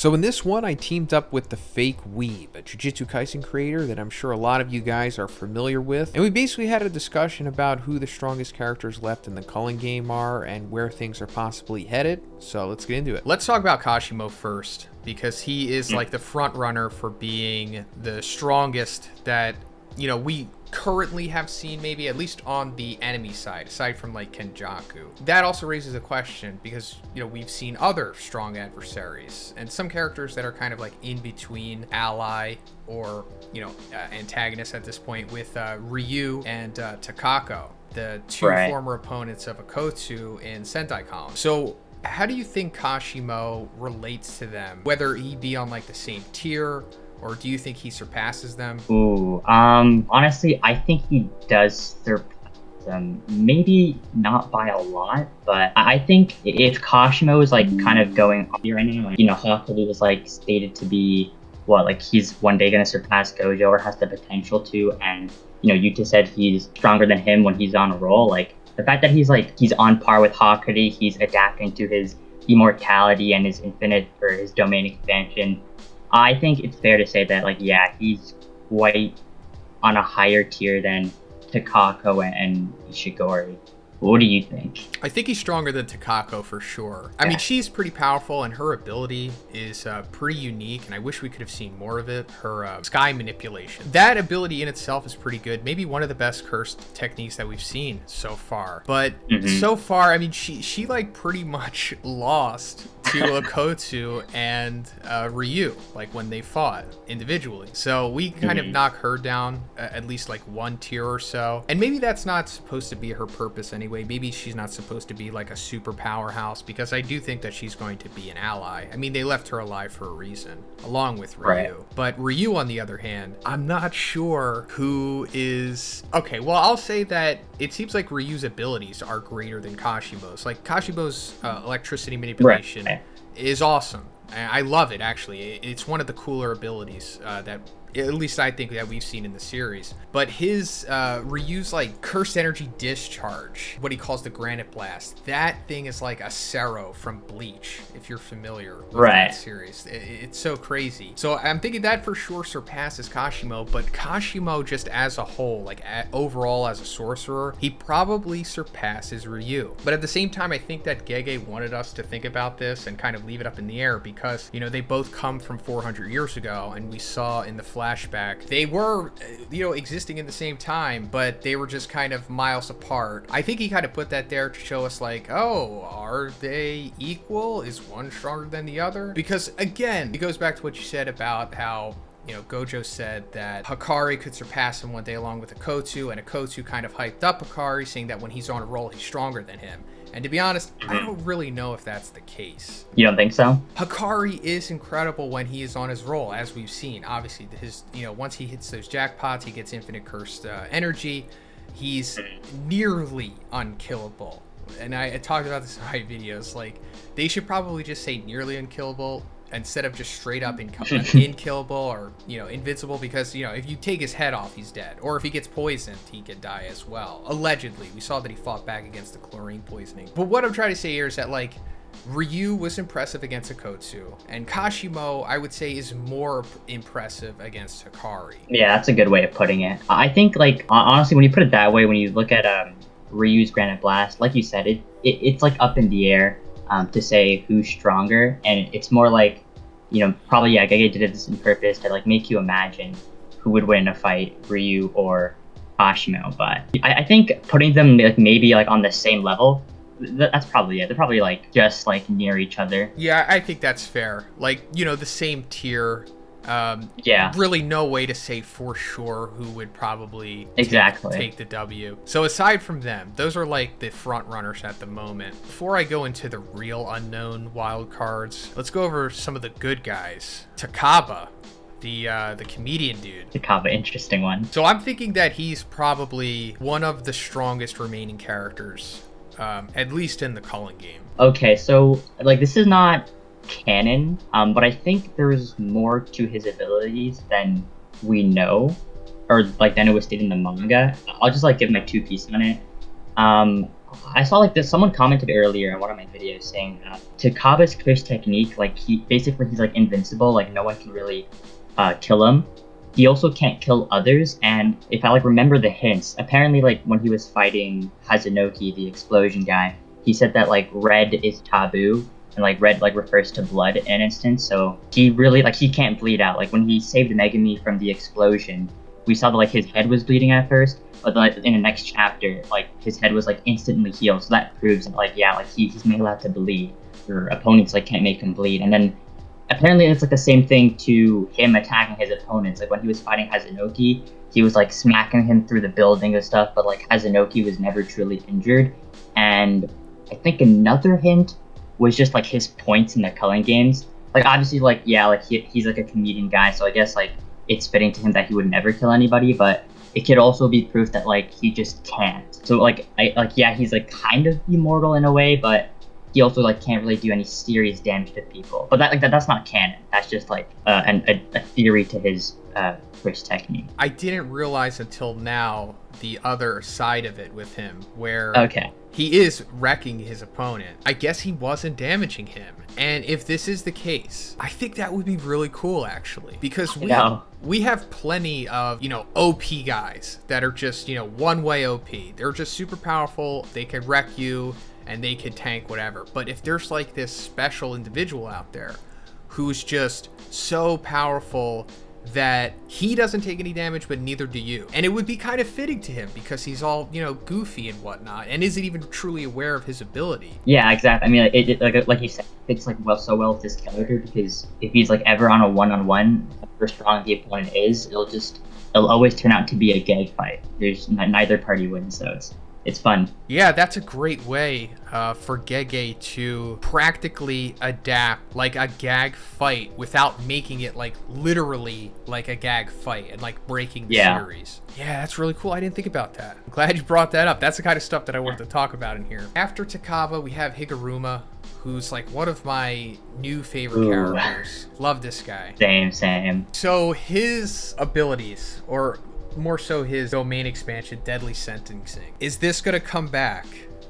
So in this one, I teamed up with the Fake Weeb, a Jujutsu Kaisen creator that I'm sure a lot of you guys are familiar with. And we basically had a discussion about who the strongest characters left in the Culling game are and where things are possibly headed. So let's get into it. Let's talk about Kashimo first, because he is like the front runner for being the strongest that, we currently have seen, maybe at least on the enemy side, aside from like Kenjaku. That also raises a question because we've seen other strong adversaries and some characters that are kind of like in between ally or antagonist at this point, with Ryu and Takako, the two former opponents of Akotsu in Sentai Column. So how do you think Kashimo relates to them, whether he be on like the same tier, or do you think he surpasses them? Honestly, I think he does surpass them. Maybe not by a lot, but I think if Kashimo is like kind of going up here right now, Hawkeye was like stated to be he's one day gonna surpass Gojo or has the potential to, and Yuta said he's stronger than him when he's on a roll. Like the fact that he's on par with Hawkeye, he's adapting to his immortality and his infinite or his domain expansion. I think it's fair to say that, he's quite on a higher tier than Takako and Ishigori. What do you think? I think he's stronger than Takako for sure. I mean, she's pretty powerful, and her ability is pretty unique, and I wish we could have seen more of it. Her sky manipulation. That ability in itself is pretty good. Maybe one of the best cursed techniques that we've seen so far. But so far, I mean, she like pretty much lost to Akotsu and Ryu, like when they fought individually. So we kind of knock her down at least like one tier or so. And maybe that's not supposed to be her purpose anyway. Maybe she's not supposed to be like a super powerhouse, because I do think that she's going to be an ally. I mean, they left her alive for a reason, along with Ryu. Right. But Ryu, on the other hand, I'm not sure who is... Okay, well, I'll say that it seems like Ryu's abilities are greater than Kashimo's. Like, Kashimo's electricity manipulation is awesome. I love it, actually. It's one of the cooler abilities that, at least I think, that we've seen in the series. But his Ryu's like cursed energy discharge, what he calls the Granite Blast, that thing is like a Cero from Bleach, if you're familiar with that series. It's so crazy. So I'm thinking that for sure surpasses Kashimo, but Kashimo just as a whole, like overall as a sorcerer, he probably surpasses Ryu. But at the same time, I think that Gege wanted us to think about this and kind of leave it up in the air, because they both come from 400 years ago, and we saw in the flashback they were existing in the same time, but they were just kind of miles apart. I think he kind of put that there to show us like, oh, are they equal? Is one stronger than the other? Because again, it goes back to what you said about how Gojo said that Hikari could surpass him one day along with Akotsu, and Akotsu kind of hyped up Hikari, saying that when he's on a roll, he's stronger than him. And to be honest, I don't really know if that's the case. You don't think so? Hikari is incredible when he is on his roll, as we've seen. Obviously, once he hits those jackpots, he gets infinite cursed energy. He's nearly unkillable. And I talked about this in my videos. Like, they should probably just say nearly unkillable instead of just straight up inkillable or invincible, because if you take his head off, he's dead, or if he gets poisoned, he could die as well. Allegedly, we saw that he fought back against the chlorine poisoning. But what I'm trying to say here is that Ryu was impressive against Akotsu, and Kashimo, I would say, is more impressive against Hikari. Yeah, that's a good way of putting it. I think honestly, when you put it that way, when you look at Ryu's Granite Blast, like you said, it's like up in the air to say who's stronger, and it's more like probably Gege did this on purpose to make you imagine who would win a fight, Ryu or Kashimo. But I think putting them maybe on the same level, that's probably it. They're probably just near each other. Yeah, I think that's fair. The same tier. Really no way to say for sure who would probably take the W. So aside from them, those are the front runners at the moment. Before I go into the real unknown wild cards, let's go over some of the good guys. Takaba, the comedian dude. Takaba, interesting one. So I'm thinking that he's probably one of the strongest remaining characters, at least in the Culling game. Okay, so this is not canon, but I think there's more to his abilities than we know, or than it was stated in the manga. I'll just give my 2 pieces on it. I saw like this. Someone commented earlier in one of my videos saying Takaba's curse technique, like he's like invincible. Like no one can really kill him. He also can't kill others. And if I like remember the hints, apparently like when he was fighting Hazunoki, the explosion guy, he said that like red is taboo. And like red like refers to blood in an instance. So he really like he can't bleed out. Like when he saved Megami from the explosion, we saw that like his head was bleeding at first. But like in the next chapter, like his head was like instantly healed, so that proves that, like yeah, like he's made allowed to bleed. Your opponents like can't make him bleed, and then apparently it's like the same thing to him attacking his opponents. Like when he was fighting Hazunoki, he was like smacking him through the building and stuff, but like Hazunoki was never truly injured. And I think another hint was just like his points in the Culling games. Like obviously, like yeah, like he's like a comedian guy, so I guess like it's fitting to him that he would never kill anybody, but it could also be proof that like he just can't. So like yeah, he's like kind of immortal in a way, but he also like can't really do any serious damage to people. But that's not canon. That's just like a theory to his curse technique. I didn't realize until now the other side of it with him, where he is wrecking his opponent. I guess he wasn't damaging him. And if this is the case, I think that would be really cool, actually, because we have plenty of, OP guys that are just, one-way OP. They're just super powerful. They can wreck you and they can tank whatever. But if there's like this special individual out there who's just so powerful that he doesn't take any damage, but neither do you. And it would be kind of fitting to him because he's all, goofy and whatnot, and isn't even truly aware of his ability. Yeah, exactly. I mean, it like you said, fits like so well with his character, because if he's like ever on a one-on-one, however strong the opponent is, it'll always turn out to be a gag fight. There's neither party wins, so it's fun. Yeah, that's a great way for Gege to practically adapt like a gag fight without making it like literally like a gag fight and like breaking the series. Yeah, that's really cool. I didn't think about that. I'm glad you brought that up. That's the kind of stuff that I wanted to talk about in here. After Takaba, we have Higuruma, who's like one of my new favorite characters. Love this guy. Same. So his abilities, or more so his domain expansion, Deadly Sentencing. Is this going to come back?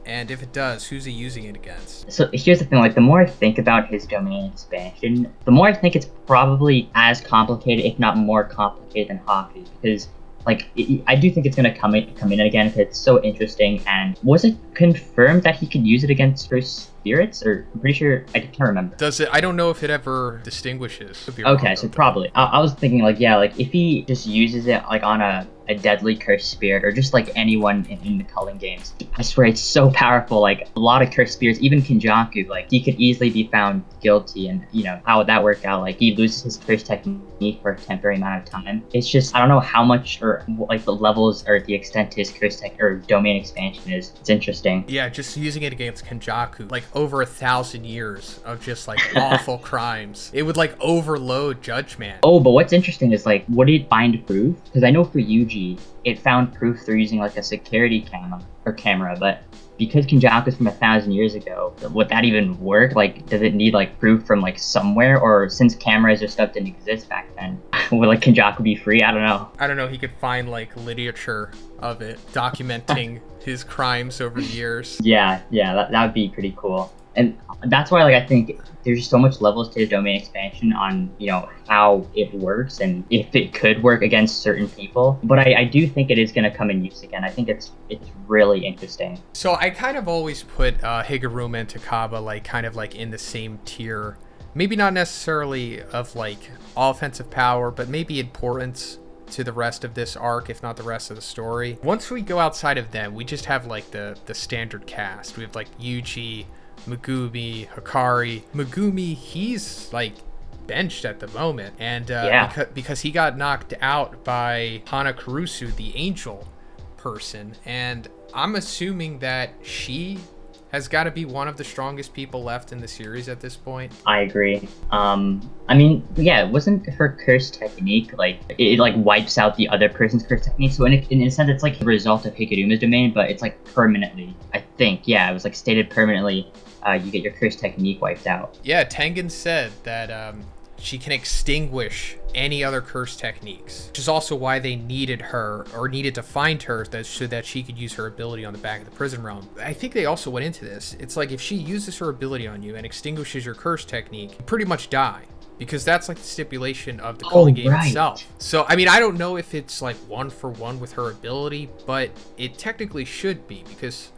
And if it does, who's he using it against? So here's the thing, like the more I think about his domain expansion, the more I think it's probably as complicated, if not more complicated than Haku, because like I do think it's going to come in again because it's so interesting. And was it confirmed that he could use it against her spirits? Or I'm pretty sure, I can't remember. Does it? I don't know if it ever distinguishes. Okay, so probably. I was thinking like, yeah, like if he just uses it like on a deadly cursed spirit, or just like anyone in the Culling games, I swear it's so powerful. Like a lot of cursed spirits, even Kenjaku, like he could easily be found guilty. And how would that work out? Like he loses his curse technique for a temporary amount of time. It's just, I don't know how much or like the levels or the extent to his curse tech or domain expansion is. It's interesting. Yeah, just using it against Kenjaku, like over 1,000 years of just like awful crimes, it would like overload Judgment. Oh, but what's interesting is like, would it find proof? Because I know for Yuji, it found proof through using like a security camera, but because Kenjaku is from 1,000 years ago, would that even work? Like, does it need like proof from like somewhere? Or since cameras or stuff didn't exist back then, would like Kenjaku be free? I don't know. He could find like literature of it documenting his crimes over the years. Yeah, that would be pretty cool. And that's why, like, I think there's just so much levels to the domain expansion on, how it works and if it could work against certain people. But I do think it is going to come in use again. I think it's really interesting. So I kind of always put Higuruma and Takaba, like, kind of like in the same tier. Maybe not necessarily of, like, offensive power, but maybe importance to the rest of this arc, if not the rest of the story. Once we go outside of them, we just have, like, the standard cast. We have, like, Yuji, Megumi, Hikari. Megumi, he's like benched at the moment, and because he got knocked out by Hana Kurusu, the angel person, and I'm assuming that she has got to be one of the strongest people left in the series at this point. I agree. I mean, yeah, wasn't her curse technique like it like wipes out the other person's curse technique? So in a sense, it's like the result of Higuruma's domain, but it's like permanently. I think, yeah, it was like stated permanently. You get your curse technique wiped out. Yeah, Tengen said that She can extinguish any other curse techniques, which is also why they needed her, or needed to find her, so that she could use her ability on the back of the prison realm. I think they also went into this. It's like if she uses her ability on you and extinguishes your curse technique, you pretty much die. Because that's like the stipulation of the Culling game itself. So, I mean, I don't know if it's like 1-for-1 with her ability, but it technically should be, because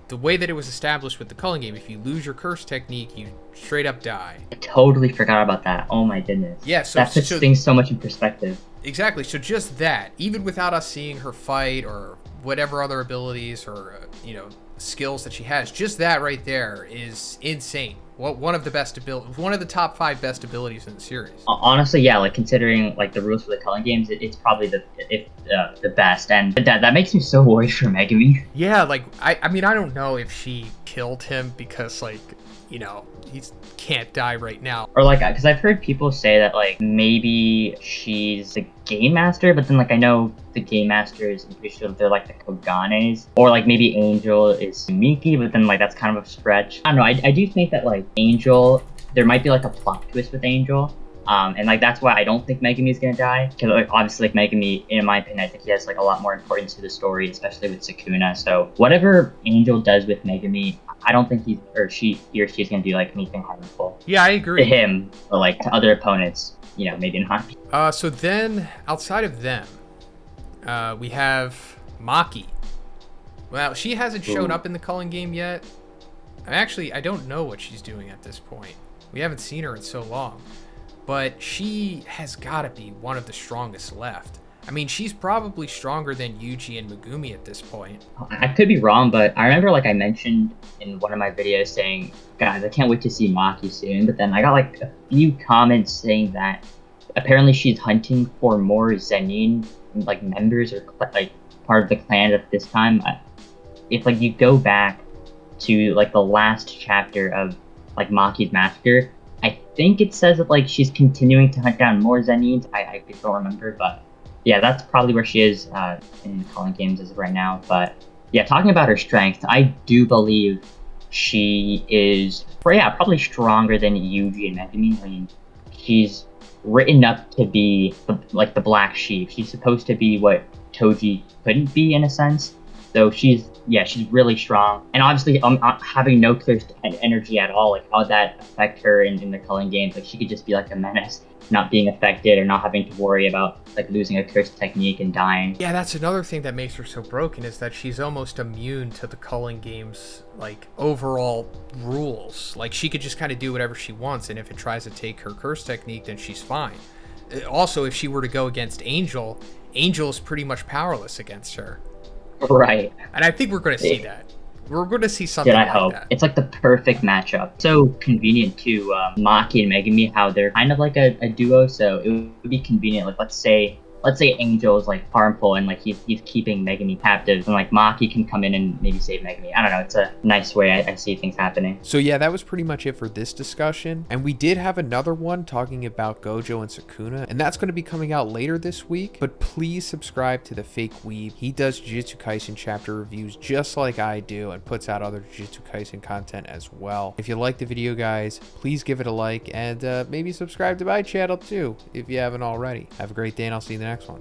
the way that it was established with the Culling game, if you lose your curse technique, you straight up die. I totally forgot about that. Oh my goodness. Yeah, so that puts things so much in perspective. Exactly. So just that, even without us seeing her fight or whatever other abilities or skills that she has, just that right there is insane. One of the top 5 best abilities in the series. Honestly, yeah, like considering like the rules for the Culling games, it's probably the best, and that makes me so worried for Megumi. Yeah, like I mean, I don't know if she killed him because like he can't die right now, or like because I've heard people say that like maybe she's the game master, but then like I know the game masters, I'm pretty sure they're like the Koganes, or like maybe Angel is Miki, but then like that's kind of a stretch. I don't know. I do think that like Angel, there might be like a plot twist with Angel. And like that's why I don't think Megumi is gonna die, because like obviously like Megumi, in my opinion, I think he has like a lot more importance to the story, especially with Sukuna. So whatever Angel does with Megumi, I don't think he or she's gonna do like anything harmful. Yeah, I agree. To him, or like to other opponents, maybe not. So then outside of them, we have Maki. Well, she hasn't shown up in the Culling game yet. I don't know what she's doing at this point. We haven't seen her in so long. But she has got to be one of the strongest left. I mean, she's probably stronger than Yuji and Megumi at this point. I could be wrong, but I remember like I mentioned in one of my videos saying, guys, I can't wait to see Maki soon. But then I got like a few comments saying that apparently she's hunting for more Zhoniin like members or like part of the clan at this time. If like you go back to like the last chapter of like Maki's Massacre, I think it says that like she's continuing to hunt down more Zhoniins. I don't remember, but yeah, that's probably where she is in the Culling games as of right now. But yeah, talking about her strength, I do believe she is probably stronger than Yuji and Megumi. I mean, she's written up to be like the black sheep. She's supposed to be what Toji couldn't be in a sense. So she's really strong, and obviously having no cursed energy at all. Like how would that affect her in the Culling games? Like she could just be like a menace, not being affected or not having to worry about like losing a cursed technique and dying. Yeah, that's another thing that makes her so broken, is that she's almost immune to the Culling games like overall rules. Like she could just kind of do whatever she wants, and if it tries to take her curse technique, then she's fine. Also, if she were to go against Angel is pretty much powerless against her. Right. And I think we're going to see that. We're going to see something like hope. that. It's like the perfect matchup. So convenient too. Maki and Megumi, how they're kind of like a duo, so it would be convenient. Like let's say Angel is like harmful and like he's keeping Megumi captive, and like Maki can come in and maybe save Megumi. I don't know. It's a nice way I see things happening. So yeah, that was pretty much it for this discussion. And we did have another one talking about Gojo and Sukuna, and that's going to be coming out later this week. But please subscribe to the Fake Weeb. He does Jujutsu Kaisen chapter reviews just like I do, and puts out other Jujutsu Kaisen content as well. If you like the video, guys, please give it a like, and maybe subscribe to my channel too if you haven't already. Have a great day, and I'll see you in the next one.